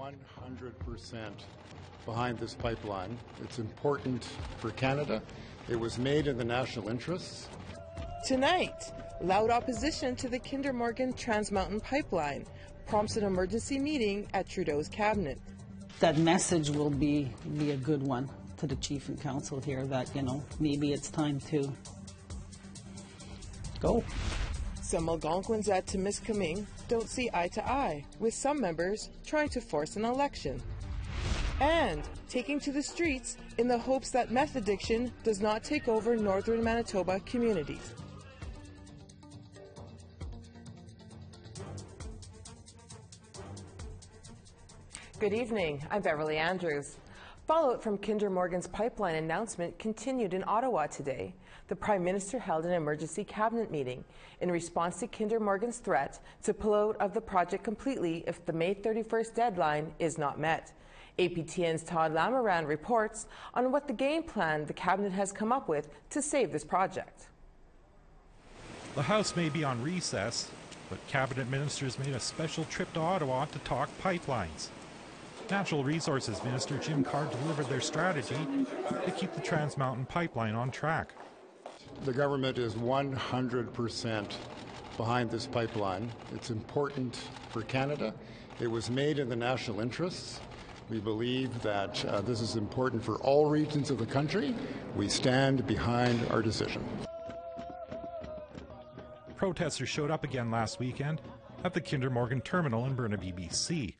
100% behind this pipeline. It's important for Canada. It was made in the national interests. Tonight, loud opposition to the Kinder Morgan Trans Mountain Pipeline prompts an emergency meeting at Trudeau's Cabinet. That message will be a good one to the Chief and Council here that, maybe it's time to go. Some Algonquins at Timiskaming don't see eye to eye, with some members trying to force an election. And taking to the streets in the hopes that meth addiction does not take over northern Manitoba communities. Good evening, I'm Beverly Andrews. Fallout from Kinder Morgan's pipeline announcement continued in Ottawa today. The Prime Minister held an emergency cabinet meeting in response to Kinder Morgan's threat to pull out of the project completely if the May 31st deadline is not met. APTN's Todd Lamoran reports on what the game plan the cabinet has come up with to save this project. The House may be on recess, but cabinet ministers made a special trip to Ottawa to talk pipelines. Natural Resources Minister Jim Carr delivered their strategy to keep the Trans Mountain Pipeline on track. The government is 100% behind this pipeline. It's important for Canada. It was made in the national interests. We believe that this is important for all regions of the country. We stand behind our decision. Protesters showed up again last weekend at the Kinder Morgan terminal in Burnaby, BC.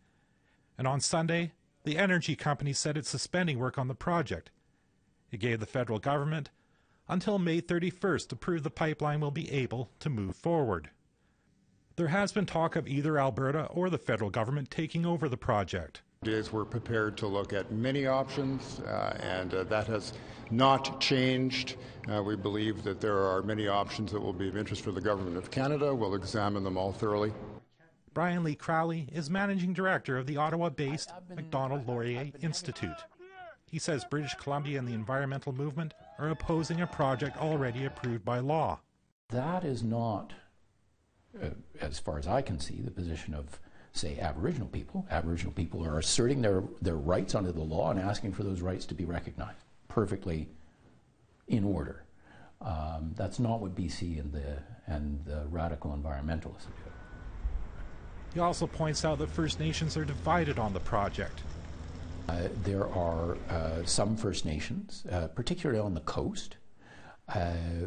And on Sunday, the energy company said it's suspending work on the project. It gave the federal government until May 31st to prove the pipeline will be able to move forward. There has been talk of either Alberta or the federal government taking over the project. We're prepared to look at many options, and that has not changed. We believe that there are many options that will be of interest for the Government of Canada. We'll examine them all thoroughly. Brian Lee Crowley is managing director of the Ottawa-based Macdonald Laurier Institute. He says British Columbia and the environmental movement are opposing a project already approved by law. That is not, as far as I can see, the position of, say, Aboriginal people. Aboriginal people are asserting their rights under the law and asking for those rights to be recognized. Perfectly in order. That's not what BC and the radical environmentalists do. He also points out that First Nations are divided on the project. There are some First Nations, particularly on the coast,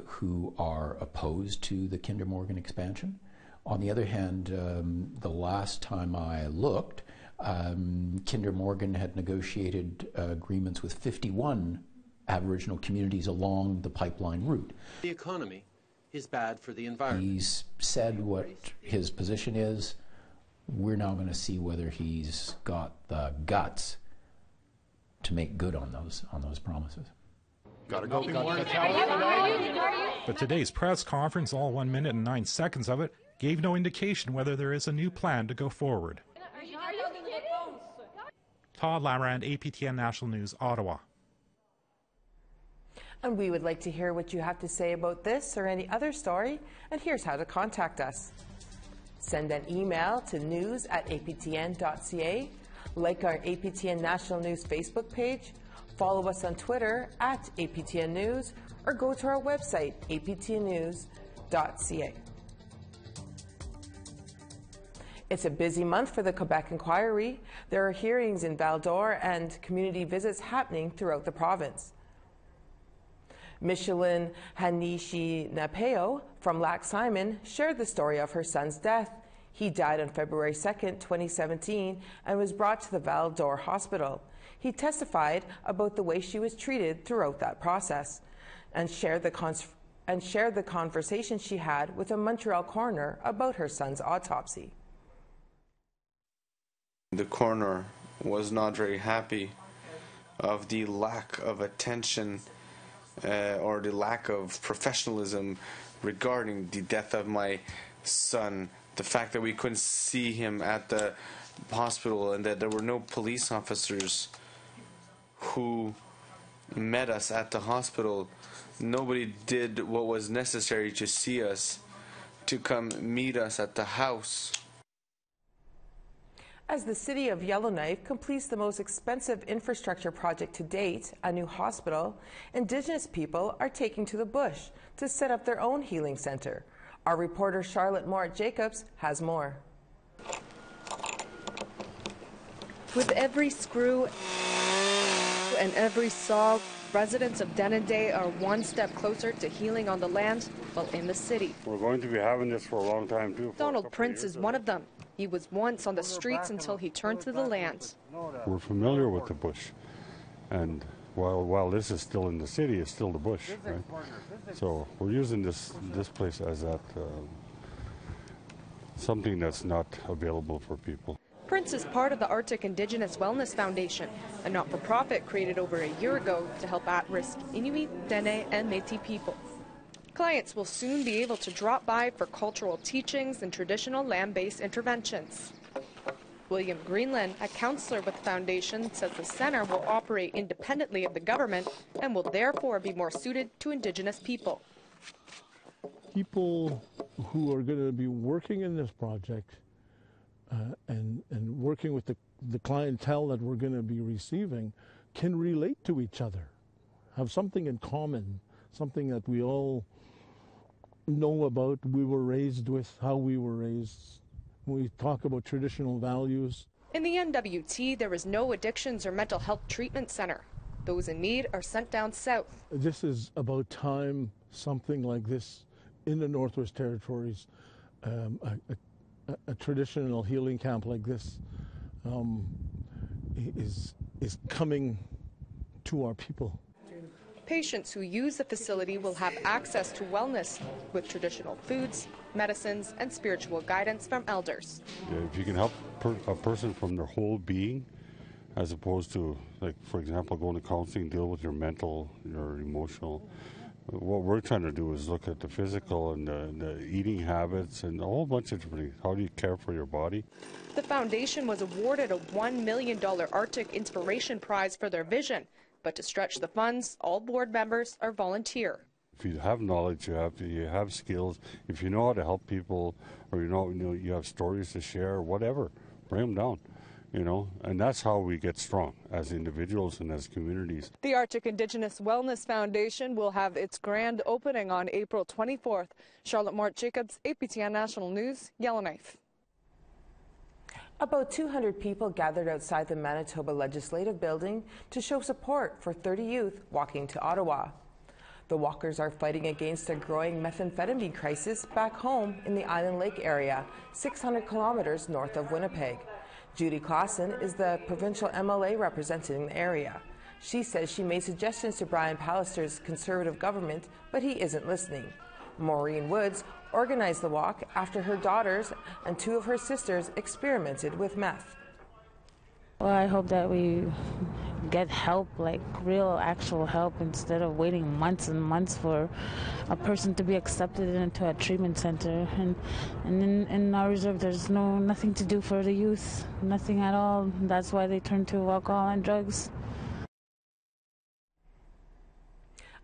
who are opposed to the Kinder Morgan expansion. On the other hand, the last time I looked, Kinder Morgan had negotiated agreements with 51 Aboriginal communities along the pipeline route. The economy is bad for the environment. He's said what his position is. We're now going to see whether he's got the guts to make good on those promises. Gotta go. But today's press conference, all 1 minute and 9 seconds of it, gave no indication whether there is a new plan to go forward. Todd Lamoran, APTN National News, Ottawa. And we would like to hear what you have to say about this or any other story, and here's how to contact us. Send an email to news@aptn.ca, like our APTN National News Facebook page, follow us on Twitter @APTN News, or go to our website, aptnnews.ca. It's a busy month for the Quebec Inquiry. There are hearings in Val-d'Or and community visits happening throughout the province. Micheline Hanishi Napeo from Lac Simon shared the story of her son's death. He died on February 2nd, 2017, and was brought to the Val-d'Or Hospital. He testified about the way she was treated throughout that process and shared the conversation she had with a Montreal coroner about her son's autopsy. The coroner was not very happy of the lack of attention or the lack of professionalism regarding the death of my son. The fact that we couldn't see him at the hospital and that there were no police officers who met us at the hospital. Nobody did what was necessary to see us, to come meet us at the house. As the city of Yellowknife completes the most expensive infrastructure project to date, a new hospital, Indigenous people are taking to the bush to set up their own healing center. Our reporter Charlotte Morit-Jacobs has more. With every screw and every saw, residents of Denendeh are one step closer to healing on the land while in the city. We're going to be having this for a long time, too. Donald Prince is one of them. He was once on the streets until he turned to the land. We're familiar with the bush, and while this is still in the city, it's still the bush, right? So we're using this place as that something that's not available for people. Prince is part of the Arctic Indigenous Wellness Foundation, a not-for-profit created over a year ago to help at-risk Inuit, Dene, and Métis people. Clients will soon be able to drop by for cultural teachings and traditional land-based interventions. William Greenland, a counselor with the foundation, says the center will operate independently of the government and will therefore be more suited to Indigenous people. People who are going to be working in this project and working with the clientele that we're going to be receiving can relate to each other, have something in common, something that we all know about, we were raised with, how we were raised. We talk about traditional values. In the NWT, there is no addictions or mental health treatment center. Those in need are sent down south. This is about time something like this in the Northwest Territories, a traditional healing camp like this is coming to our people. Patients who use the facility will have access to wellness with traditional foods, medicines, and spiritual guidance from elders. If you can help a person from their whole being, as opposed to, like, for example, going to counseling, deal with your mental, your emotional. What we're trying to do is look at the physical and the eating habits and a whole bunch of different things. How do you care for your body? The foundation was awarded a $1 million Arctic Inspiration Prize for their vision. But to stretch the funds, all board members are volunteer. If you have knowledge, you have skills. If you know how to help people, or you have stories to share, whatever, bring them down. And that's how we get strong as individuals and as communities. The Arctic Indigenous Wellness Foundation will have its grand opening on April 24th. Charlotte Morit-Jacobs, APTN National News, Yellowknife. About 200 people gathered outside the Manitoba Legislative Building to show support for 30 youth walking to Ottawa. The walkers are fighting against a growing methamphetamine crisis back home in the Island Lake area, 600 kilometers north of Winnipeg. Judy Clausen is the provincial MLA representing the area. She says she made suggestions to Brian Pallister's Conservative government, but he isn't listening. Maureen Woods organized the walk after her daughters and two of her sisters experimented with meth. Well, I hope that we get help, like real actual help, instead of waiting months and months for a person to be accepted into a treatment center. And in our reserve, there's nothing to do for the youth, nothing at all. That's why they turn to alcohol and drugs.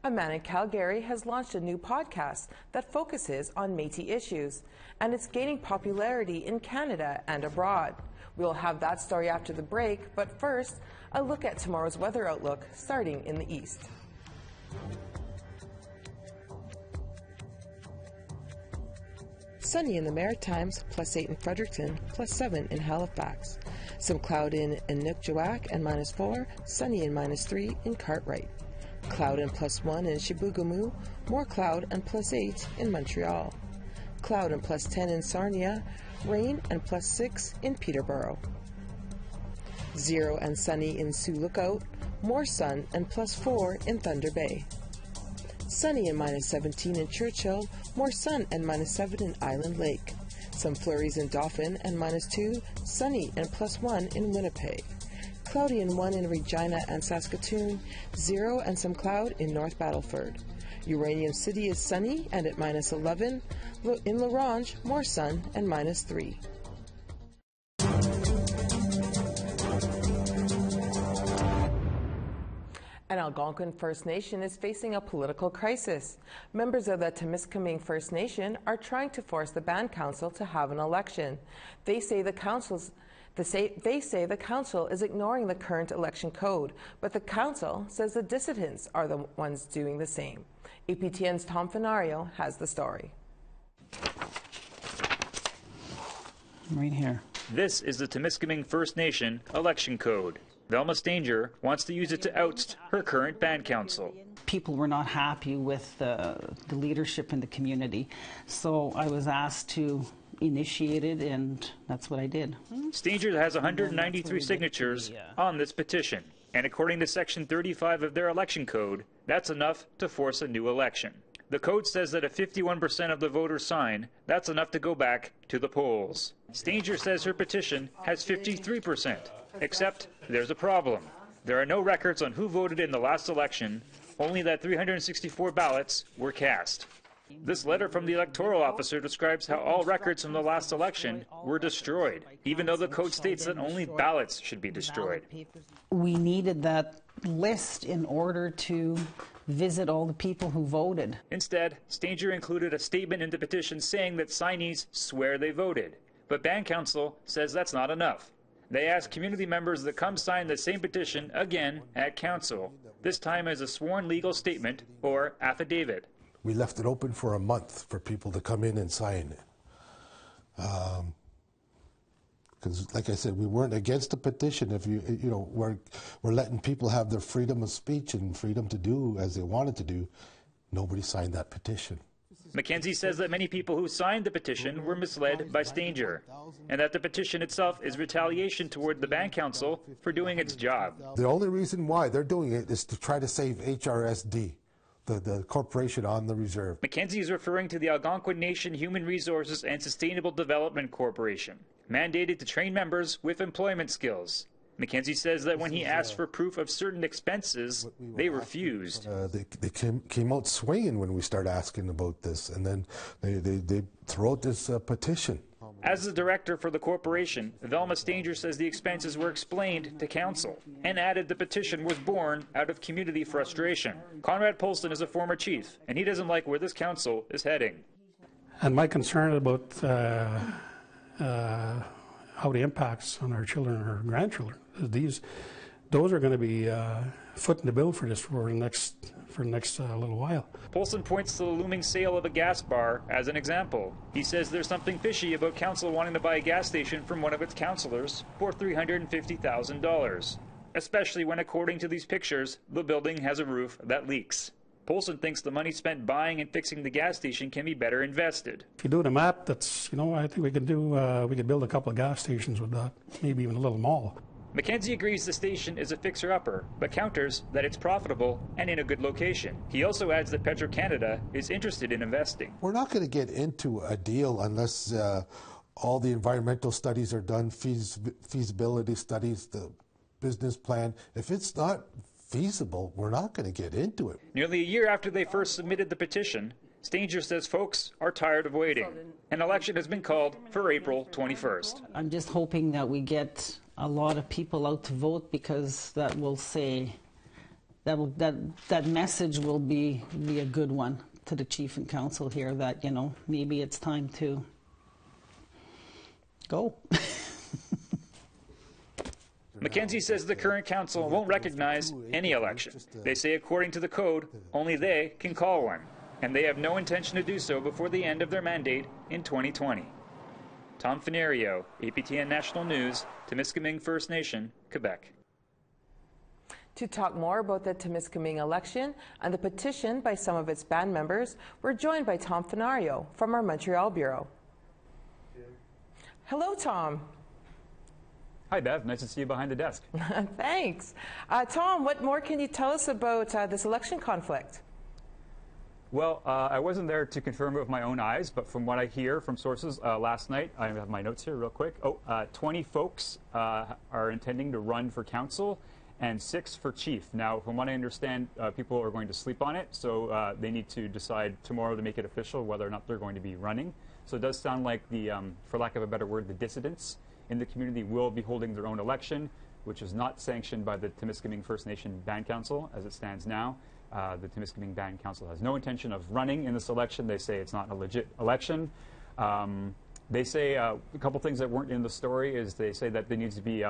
A man in Calgary has launched a new podcast that focuses on Métis issues, and it's gaining popularity in Canada and abroad. We'll have that story after the break, but first, a look at tomorrow's weather outlook, starting in the east. Sunny in the Maritimes, +8 in Fredericton, +7 in Halifax. Some cloud in Inukjuak and -4, sunny and -3 in Cartwright. Cloud and +1 in Chibougamau, more cloud and +8 in Montreal. Cloud and +10 in Sarnia, rain and +6 in Peterborough. 0 and sunny in Sioux Lookout, more sun and +4 in Thunder Bay. Sunny and -17 in Churchill, more sun and -7 in Island Lake. Some flurries in Dauphin and -2, sunny and +1 in Winnipeg. Cloudy and 1 in Regina and Saskatoon, 0 and some cloud in North Battleford. Uranium City is sunny and at -11. In La Ronge, more sun and -3. An Algonquin First Nation is facing a political crisis. Members of the Timiskaming First Nation are trying to force the Band Council to have an election. They say the council's They say the council is ignoring the current election code, but the council says the dissidents are the ones doing the same. APTN's Tom Fenario has the story. Right here. This is the Timiskaming First Nation election code. Velma Stanger wants to use it to oust her current band council. People were not happy with the leadership in the community, so I was asked to initiate it, and that's what I did. Stanger has 193 signatures on this petition, and according to Section 35 of their election code, that's enough to force a new election. The code says that if 51% of the voters sign, that's enough to go back to the polls. Stanger says her petition has 53%, except there's a problem. There are no records on who voted in the last election, only that 364 ballots were cast. This letter from the electoral officer describes how all records from the last election were destroyed, even though the code states that only ballots should be destroyed. We needed that list in order to visit all the people who voted. Instead, Stanger included a statement in the petition saying that signees swear they voted. But Band Council says that's not enough. They ask community members to come sign the same petition again at Council, this time as a sworn legal statement or affidavit. We left it open for a month for people to come in and sign it. Because, like I said, we weren't against the petition. If we're letting people have their freedom of speech and freedom to do as they wanted to do. Nobody signed that petition. Mackenzie says that many people who signed the petition were misled by Stanger, and that the petition itself is retaliation toward the Band Council for doing its job. The only reason why they're doing it is to try to save HRSD, the corporation on the reserve. Mackenzie is referring to the Algonquin Nation Human Resources and Sustainable Development Corporation, mandated to train members with employment skills. Mackenzie says that when he asked for proof of certain expenses, they refused. They came out swinging when we started asking about this, and then they throw out this petition. As the director for the corporation, Velma Stanger says the expenses were explained to council and added the petition was born out of community frustration. Conrad Polston is a former chief, and he doesn't like where this council is heading. And my concern about how the impacts on our children and our grandchildren, those are going to be footing the bill for this for the next little while. Polson points to the looming sale of a gas bar as an example. He says there's something fishy about council wanting to buy a gas station from one of its councillors for $350,000, especially when, according to these pictures, the building has a roof that leaks. Polson thinks the money spent buying and fixing the gas station can be better invested. If you do the map, that's, I think we could build a couple of gas stations with that, maybe even a little mall. Mackenzie agrees the station is a fixer-upper, but counters that it's profitable and in a good location. He also adds that Petro-Canada is interested in investing. We're not going to get into a deal unless all the environmental studies are done, feasibility studies, the business plan. If it's not feasible, we're not going to get into it. Nearly a year after they first submitted the petition, Stanger says folks are tired of waiting. An election has been called for April 21st. I'm just hoping that we get a lot of people out to vote, because that will say that message will be a good one to the chief and council here, that maybe it's time to go. Mackenzie says the current council won't recognize any election. They say according to the code, only they can call one, and they have no intention to do so before the end of their mandate in 2020. Tom Fenario, APTN National News, Timiskaming First Nation, Quebec. To talk more about the Timiskaming election and the petition by some of its band members, we're joined by Tom Fenario from our Montreal bureau. Hello, Tom. Hi, Bev. Nice to see you behind the desk. Thanks. Tom, what more can you tell us about this election conflict? Well, I wasn't there to confirm it with my own eyes, but from what I hear from sources last night, I have my notes here real quick. 20 folks are intending to run for council and 6 for chief. Now, from what I understand, people are going to sleep on it, so they need to decide tomorrow to make it official whether or not they're going to be running. So it does sound like the, for lack of a better word, the dissidents in the community will be holding their own election, which is not sanctioned by the Timiskaming First Nation Band Council as it stands now. The Timiskaming Band Council has no intention of running in this election. They say it's not a legit election. They say a couple things that weren't in the story is they say that there needs to be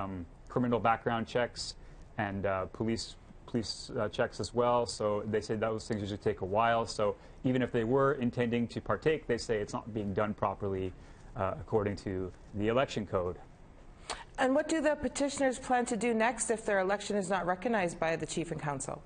criminal background checks and police checks as well. So they say those things usually take a while. So even if they were intending to partake, they say it's not being done properly according to the election code. And what do the petitioners plan to do next if their election is not recognized by the Chief and Council?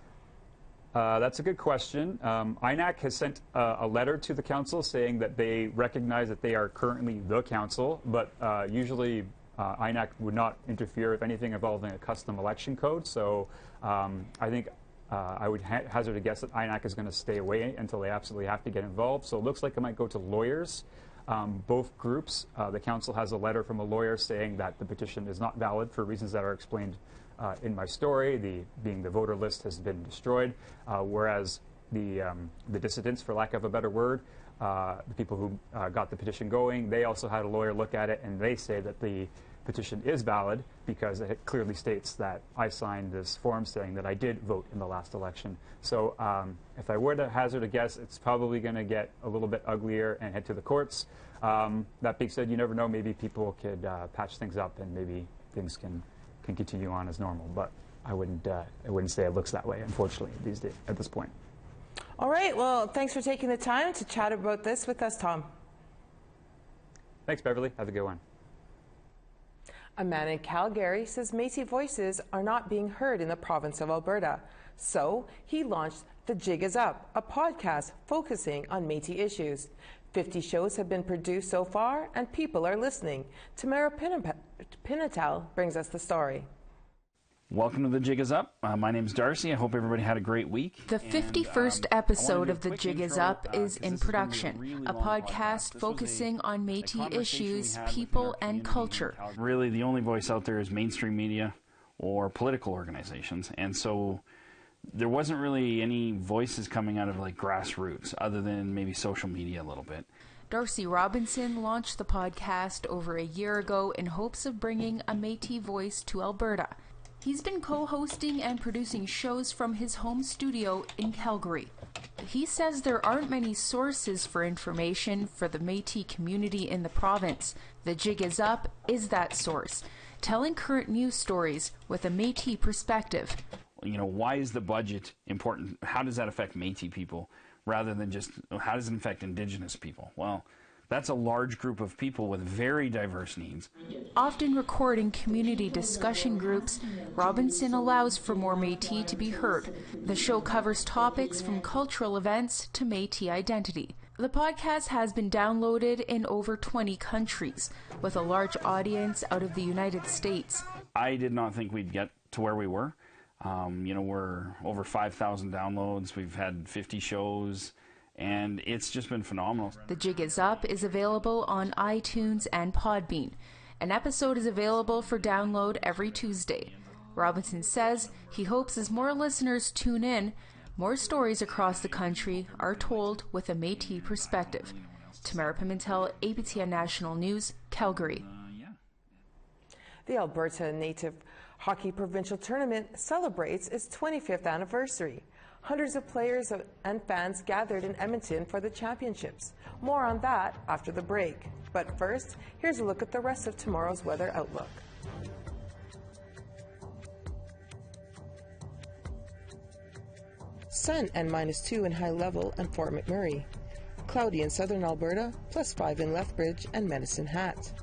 That's a good question. INAC has sent a letter to the council saying that they recognize that they are currently the council, but usually INAC would not interfere with anything involving a custom election code. So I think I would hazard a guess that INAC is going to stay away until they absolutely have to get involved. So it looks like it might go to lawyers. Both groups, the council has a letter from a lawyer saying that the petition is not valid for reasons that are explained in my story, being the voter list has been destroyed, whereas the dissidents, for lack of a better word, the people who got the petition going, they also had a lawyer look at it, and they say that the petition is valid because it clearly states that I signed this form saying that I did vote in the last election. So if I were to hazard a guess, it's probably going to get a little bit uglier and head to the courts. That being said, you never know. Maybe people could patch things up and maybe things can continue on as normal. But I wouldn't say it looks that way, unfortunately, these days, at this point. All right. Well, thanks for taking the time to chat about this with us, Tom. Thanks, Beverly. Have a good one. A man in Calgary says Métis voices are not being heard in the province of Alberta. So he launched The Jig Is Up, a podcast focusing on Métis issues. 50 shows have been produced so far, and people are listening. Tamara Pinatel brings us the story. Welcome to The Jig Is Up. My name's Darcy. I hope everybody had a great week. The 51st episode of The Jig Is Up is in production, a podcast focusing on Métis issues, people, and culture. Really, the only voice out there is mainstream media or political organizations, and so there wasn't really any voices coming out of like grassroots other than maybe social media a little bit. Darcy Robinson launched the podcast over a year ago in hopes of bringing a Métis voice to Alberta. He's been co-hosting and producing shows from his home studio in Calgary. He says there aren't many sources for information for the Métis community in the province. The Jig Is Up is that source, telling current news stories with a Métis perspective. You know, why is the budget important? How does that affect Métis people rather than just how does it affect Indigenous people? Well, that's a large group of people with very diverse needs. Often recording community discussion groups, Robinson allows for more Métis to be heard. The show covers topics from cultural events to Métis identity. The podcast has been downloaded in over 20 countries, with a large audience out of the United States. I did not think we'd get to where we were. We're over 5,000 downloads. We've had 50 shows. And it's just been phenomenal. The Jig Is Up is available on iTunes and Podbean. An episode is available for download every Tuesday. Robinson says he hopes as more listeners tune in, more stories across the country are told with a Métis perspective. Tamara Pimentel, APTN National News, Calgary. The Alberta Native Hockey Provincial Tournament celebrates its 25th anniversary. Hundreds of players and fans gathered in Edmonton for the championships. More on that after the break. But first, here's a look at the rest of tomorrow's weather outlook. Sun and -2 in High Level and Fort McMurray. Cloudy in southern Alberta, +5 in Lethbridge and Medicine Hat.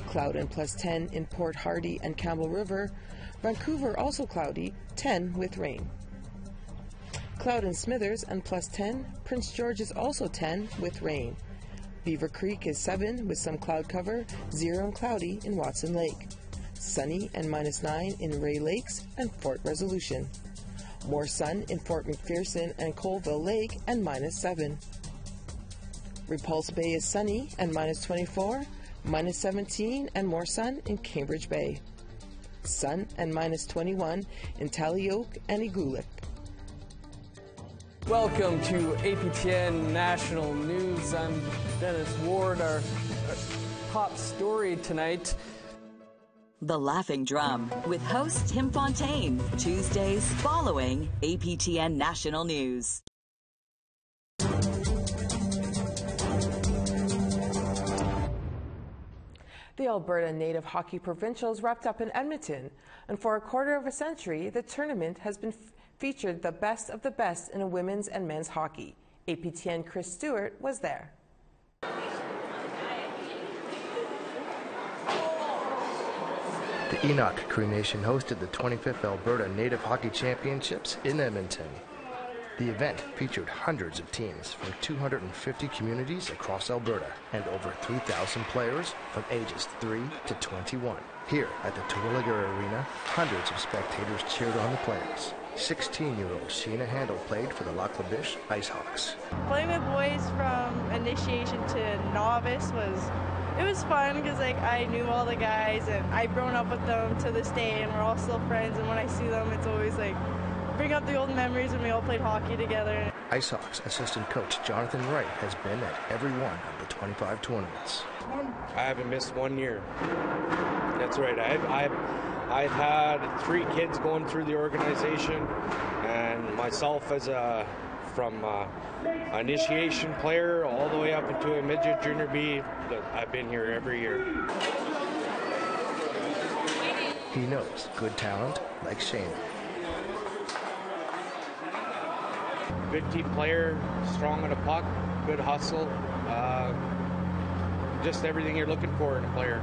Cloud and +10 in Port Hardy and Campbell River. Vancouver also cloudy, 10 with rain. Cloud in Smithers and +10. Prince George is also 10 with rain. Beaver Creek is 7 with some cloud cover, 0 and cloudy in Watson Lake. Sunny and -9 in Ray Lakes and Fort Resolution. More sun in Fort McPherson and Colville Lake and -7. Repulse Bay is sunny and -24, -17 and more sun in Cambridge Bay. Sun and -21 in Tallyoak and Igulik. Welcome to APTN National News. I'm Dennis Ward. Our top story tonight. The Laughing Drum with host Tim Fontaine. Tuesdays following APTN National News. The Alberta Native Hockey Provincials wrapped up in Edmonton, and for a quarter of a century, the tournament has been featured the best of the best in women's and men's hockey. APTN Chris Stewart was there. The Enoch Cree Nation hosted the 25th Alberta Native Hockey Championships in Edmonton. The event featured hundreds of teams from 250 communities across Alberta and over 3,000 players from ages 3 to 21. Here at the Terwilliger Arena, hundreds of spectators cheered on the players. 16-year-old Sheena Handel played for the Lac La Biche Icehawks. Playing with boys from initiation to novice was fun because I knew all the guys and I've grown up with them to this day and we're all still friends, and when I see them it's always bring up the old memories when we all played hockey together. Icehawks assistant coach Jonathan Wright has been at every one of the 25 tournaments. I haven't missed 1 year. That's right. I've had 3 kids going through the organization, and myself as from initiation player all the way up into a midget junior B. I've been here every year. He knows good talent like Shane. Good team player, strong on a puck, good hustle, just everything you're looking for in a player.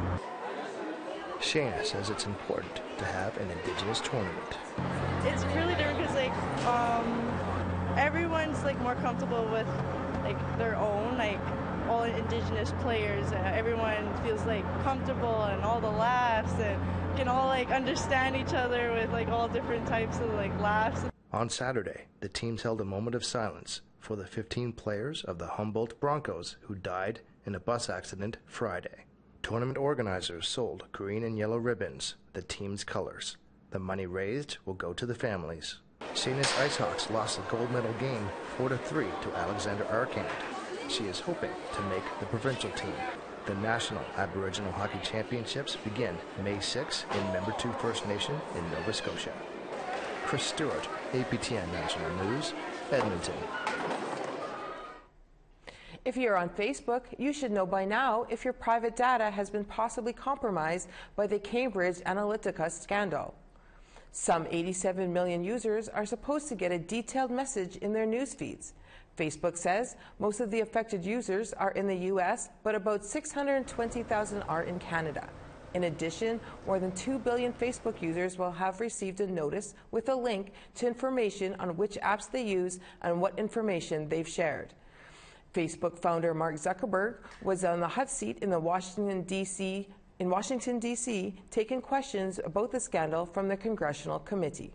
Shayna says it's important to have an Indigenous tournament. It's really different because everyone's more comfortable with their own, all Indigenous players. Everyone feels comfortable, and all the laughs, and can all understand each other with all different types of laughs. On Saturday, the teams held a moment of silence for the 15 players of the Humboldt Broncos who died in a bus accident Friday. Tournament organizers sold green and yellow ribbons, the team's colors. The money raised will go to the families. Shayna's Icehawks lost the gold medal game 4-3 to Alexander Arcand. She is hoping to make the provincial team. The National Aboriginal Hockey Championships begin May 6 in Member 2 First Nation in Nova Scotia. Chris Stewart, APTN National News, Edmonton. If you're on Facebook, you should know by now if your private data has been possibly compromised by the Cambridge Analytica scandal. Some 87 million users are supposed to get a detailed message in their news feeds. Facebook says most of the affected users are in the U.S., but about 620,000 are in Canada. In addition, more than 2 billion Facebook users will have received a notice with a link to information on which apps they use and what information they've shared. Facebook founder Mark Zuckerberg was on the hot seat in Washington, D.C., taking questions about the scandal from the Congressional Committee.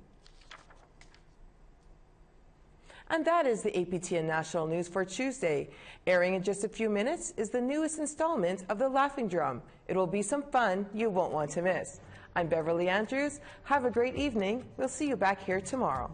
And that is the APTN National News for Tuesday. Airing in just a few minutes is the newest installment of The Laughing Drum. It will be some fun you won't want to miss. I'm Beverly Andrews. Have a great evening. We'll see you back here tomorrow.